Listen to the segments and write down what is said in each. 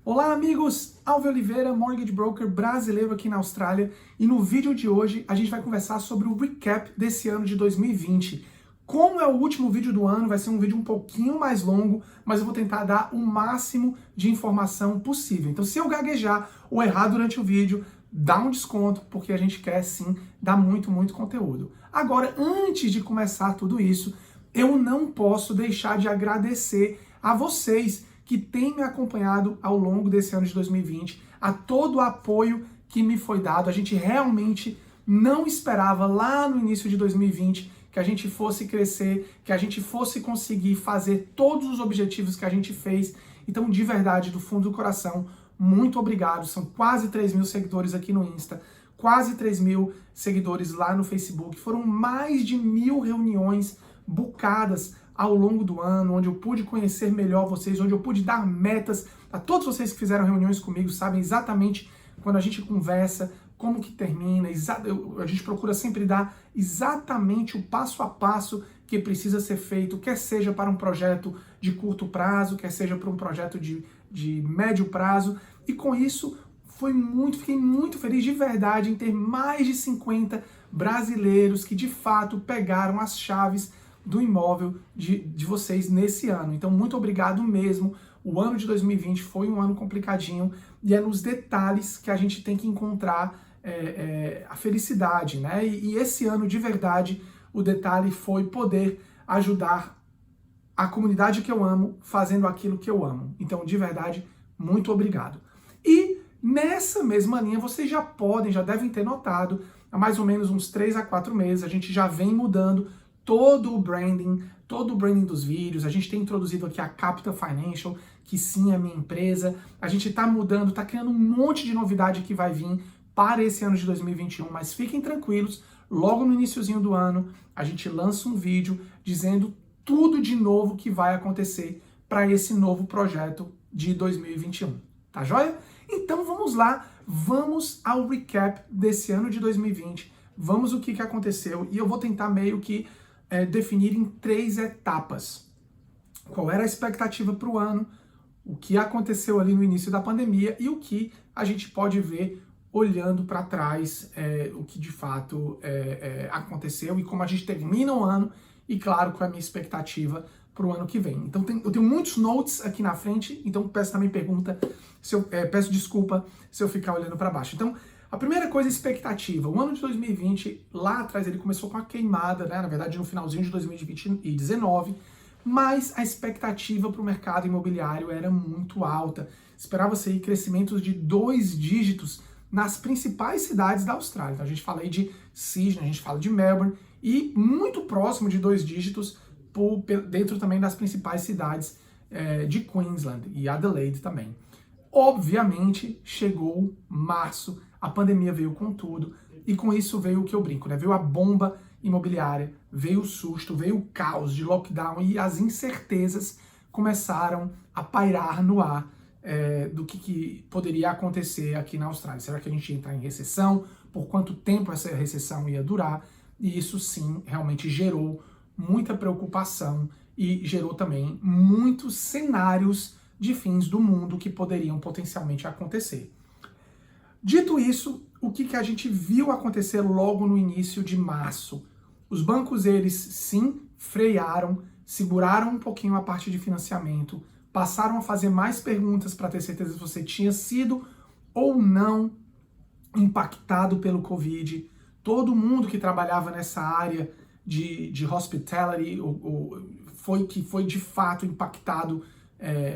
Olá amigos, Alvio Oliveira, Mortgage Broker brasileiro aqui na Austrália, e no vídeo de hoje a gente vai conversar sobre o recap desse ano de 2020. Como é o último vídeo do ano, vai ser um vídeo um pouquinho mais longo, mas eu vou tentar dar o máximo de informação possível. Então se eu gaguejar ou errar durante o vídeo, dá um desconto, porque a gente quer sim dar muito conteúdo. Agora, antes de começar tudo isso, eu não posso deixar de agradecer a vocês que têm me acompanhado ao longo desse ano de 2020, a todo o apoio que me foi dado. A gente realmente não esperava lá no início de 2020 que a gente fosse crescer, que a gente fosse conseguir fazer todos os objetivos que a gente fez. Então, de verdade, do fundo do coração, muito obrigado. São quase 3 mil seguidores aqui no Insta, quase 3 mil seguidores lá no Facebook. Foram mais de 1000 reuniões bucadas ao longo do ano, onde eu pude conhecer melhor vocês, onde eu pude dar metas a todos vocês que fizeram reuniões comigo, sabem exatamente quando a gente conversa, como que termina, a gente procura sempre dar exatamente o passo a passo que precisa ser feito, quer seja para um projeto de curto prazo, quer seja para um projeto de médio prazo, e com isso fiquei muito feliz de verdade em ter mais de 50 brasileiros que de fato pegaram as chaves do imóvel de vocês nesse ano. Então, muito obrigado mesmo. O ano de 2020 foi um ano complicadinho e é nos detalhes que a gente tem que encontrar a felicidade, né? E esse ano, de verdade, o detalhe foi poder ajudar a comunidade que eu amo fazendo aquilo que eu amo. Então, de verdade, muito obrigado. E nessa mesma linha, vocês já devem ter notado, há mais ou menos uns 3 a 4 meses, a gente já vem mudando todo o branding dos vídeos. A gente tem introduzido aqui a Capital Financial, que sim é minha empresa. A gente está mudando, está criando um monte de novidade que vai vir para esse ano de 2021, mas fiquem tranquilos, logo no iniciozinho do ano, a gente lança um vídeo dizendo tudo de novo que vai acontecer para esse novo projeto de 2021. Tá joia? Então vamos lá, vamos ao recap desse ano de 2020, vamos o que aconteceu, e eu vou tentar meio que definir em 3 etapas. Qual era a expectativa para o ano, o que aconteceu ali no início da pandemia e o que a gente pode ver olhando para trás, o que de fato aconteceu e como a gente termina o ano e, claro, qual é a minha expectativa para o ano que vem. Então eu tenho muitos notes aqui na frente, então peço desculpa se eu ficar olhando para baixo. Então, a primeira coisa, expectativa. O ano de 2020, lá atrás, ele começou com a queimada, né? Na verdade, no finalzinho de 2019, mas a expectativa para o mercado imobiliário era muito alta. Esperava-se aí crescimentos de 2 dígitos nas principais cidades da Austrália. Então, a gente fala aí de Sydney, a gente fala de Melbourne, e muito próximo de 2 dígitos dentro também das principais cidades de Queensland e Adelaide também. Obviamente, chegou março, a pandemia veio com tudo, e com isso veio o que eu brinco, né? Veio a bomba imobiliária, veio o susto, veio o caos de lockdown, e as incertezas começaram a pairar no ar do que poderia acontecer aqui na Austrália. Será que a gente ia entrar em recessão? Por quanto tempo essa recessão ia durar? E isso sim, realmente gerou muita preocupação e gerou também muitos cenários de fins do mundo que poderiam potencialmente acontecer. Dito isso, o que a gente viu acontecer logo no início de março? Os bancos, eles sim frearam, seguraram um pouquinho a parte de financiamento, passaram a fazer mais perguntas para ter certeza se você tinha sido ou não impactado pelo Covid. Todo mundo que trabalhava nessa área de hospitality foi de fato impactado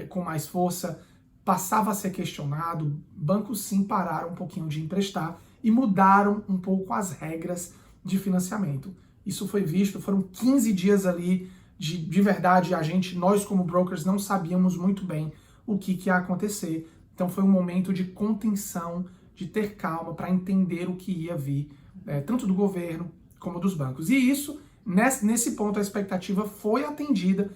com mais força, passava a ser questionado. Bancos sim pararam um pouquinho de emprestar e mudaram um pouco as regras de financiamento. Isso foi visto, foram 15 dias ali de verdade, nós como brokers não sabíamos muito bem o que ia acontecer. Então foi um momento de contenção, de ter calma para entender o que ia vir, tanto do governo como dos bancos. E isso, nesse ponto, a expectativa foi atendida.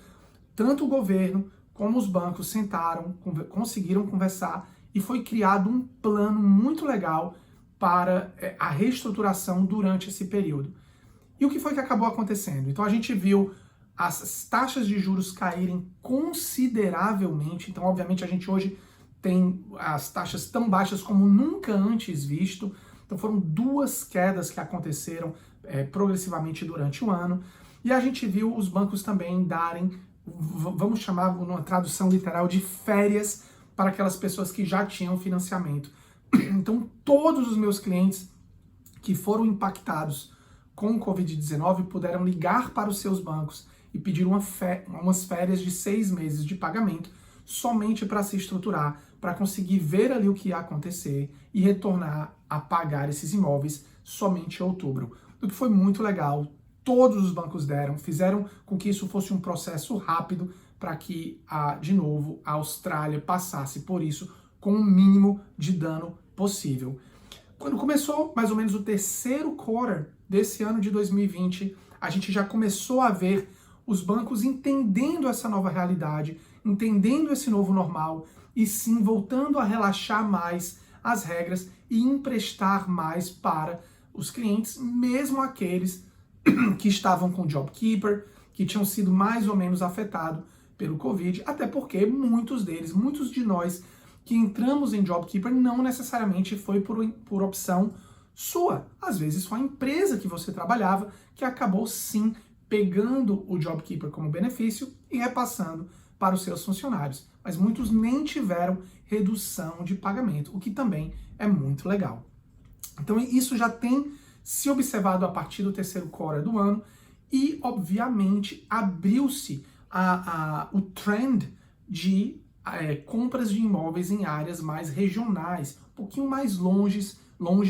Tanto o governo como os bancos sentaram, conseguiram conversar, e foi criado um plano muito legal para a reestruturação durante esse período. E o que foi que acabou acontecendo? Então a gente viu as taxas de juros caírem consideravelmente. Então, obviamente, a gente hoje tem as taxas tão baixas como nunca antes visto. Então foram 2 quedas que aconteceram progressivamente durante o ano. E a gente viu os bancos também darem, vamos chamar numa tradução literal, de férias para aquelas pessoas que já tinham financiamento. Então todos os meus clientes que foram impactados com o Covid-19 puderam ligar para os seus bancos e pedir umas férias de 6 meses de pagamento somente para se estruturar, para conseguir ver ali o que ia acontecer e retornar a pagar esses imóveis somente em outubro. O que foi muito legal, todos os bancos fizeram com que isso fosse um processo rápido para que, de novo, a Austrália passasse por isso com o mínimo de dano possível. Quando começou mais ou menos o terceiro quarter desse ano de 2020, a gente já começou a ver os bancos entendendo essa nova realidade, entendendo esse novo normal e sim voltando a relaxar mais as regras e emprestar mais para os clientes, mesmo aqueles que estavam com JobKeeper, que tinham sido mais ou menos afetados pelo Covid, até porque muitos de nós que entramos em JobKeeper não necessariamente foi por opção sua. Às vezes foi a empresa que você trabalhava que acabou sim pegando o JobKeeper como benefício e repassando para os seus funcionários. Mas muitos nem tiveram redução de pagamento, o que também é muito legal. Então isso já tem se observado a partir do terceiro quarter do ano e, obviamente, abriu-se o trend de compras de imóveis em áreas mais regionais, um pouquinho mais longe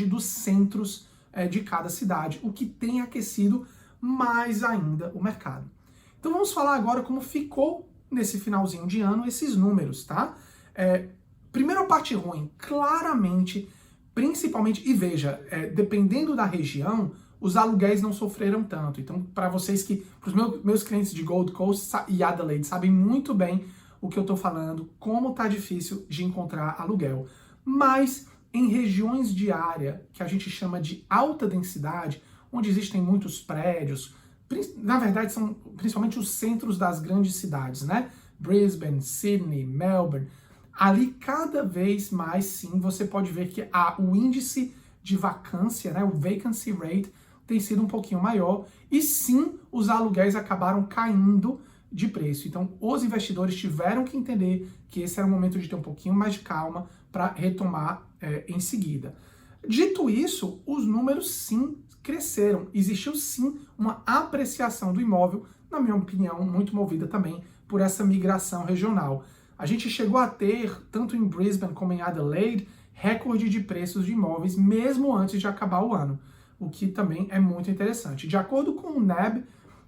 dos centros de cada cidade, o que tem aquecido mais ainda o mercado. Então vamos falar agora como ficou nesse finalzinho de ano esses números, tá? Primeiro a parte ruim, claramente, principalmente, e veja, dependendo da região, os aluguéis não sofreram tanto. Então, para vocês para os meus clientes de Gold Coast e Adelaide sabem muito bem o que eu estou falando, como tá difícil de encontrar aluguel. Mas em regiões de área que a gente chama de alta densidade, onde existem muitos prédios, na verdade são principalmente os centros das grandes cidades, né? Brisbane, Sydney, Melbourne. Ali cada vez mais sim você pode ver que o índice de vacância, né, o vacancy rate, tem sido um pouquinho maior e sim os aluguéis acabaram caindo de preço. Então os investidores tiveram que entender que esse era o momento de ter um pouquinho mais de calma para retomar em seguida. Dito isso, os números sim cresceram. Existiu sim uma apreciação do imóvel, na minha opinião, muito movida também por essa migração regional. A gente chegou a ter, tanto em Brisbane como em Adelaide, recorde de preços de imóveis, mesmo antes de acabar o ano, o que também é muito interessante. De acordo com o NAB,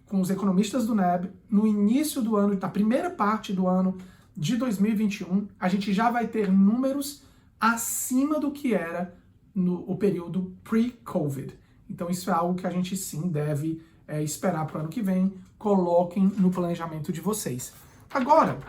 com os economistas do NAB, no início do ano, na primeira parte do ano de 2021, a gente já vai ter números acima do que era no período pre-Covid. Então isso é algo que a gente sim deve esperar para o ano que vem. Coloquem no planejamento de vocês. Agora,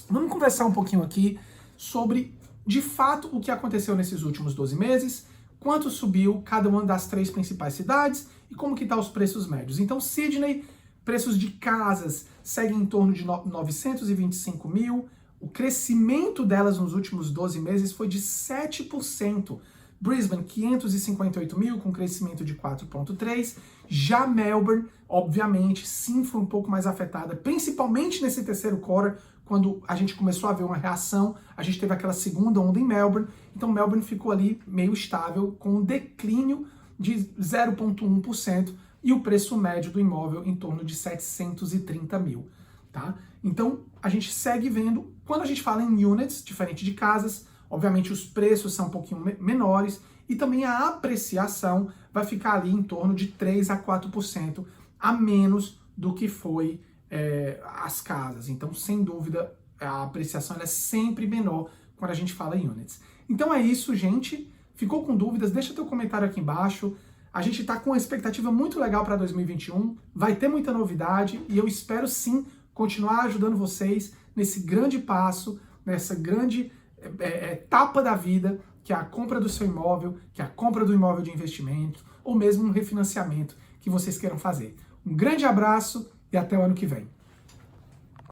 vamos conversar um pouquinho aqui sobre, de fato, o que aconteceu nesses últimos 12 meses, quanto subiu cada uma das 3 principais cidades e como que tá os preços médios. Então, Sydney, preços de casas seguem em torno de 925 mil, o crescimento delas nos últimos 12 meses foi de 7%. Brisbane, 558 mil, com crescimento de 4,3%. Já Melbourne, obviamente, sim, foi um pouco mais afetada, principalmente nesse terceiro quarter, quando a gente começou a ver uma reação, a gente teve aquela segunda onda em Melbourne, então Melbourne ficou ali meio estável, com um declínio de 0,1% e o preço médio do imóvel em torno de 730 mil, tá? Então, a gente segue vendo, quando a gente fala em units, diferente de casas, obviamente os preços são um pouquinho menores e também a apreciação vai ficar ali em torno de 3 a 4% a menos do que foi as casas. Então, sem dúvida, a apreciação é sempre menor quando a gente fala em units. Então é isso, gente. Ficou com dúvidas? Deixa teu comentário aqui embaixo. A gente está com uma expectativa muito legal para 2021. Vai ter muita novidade e eu espero sim continuar ajudando vocês nesse grande passo, nessa grande etapa da vida, que é a compra do seu imóvel, que é a compra do imóvel de investimento, ou mesmo um refinanciamento que vocês queiram fazer. Um grande abraço e até o ano que vem.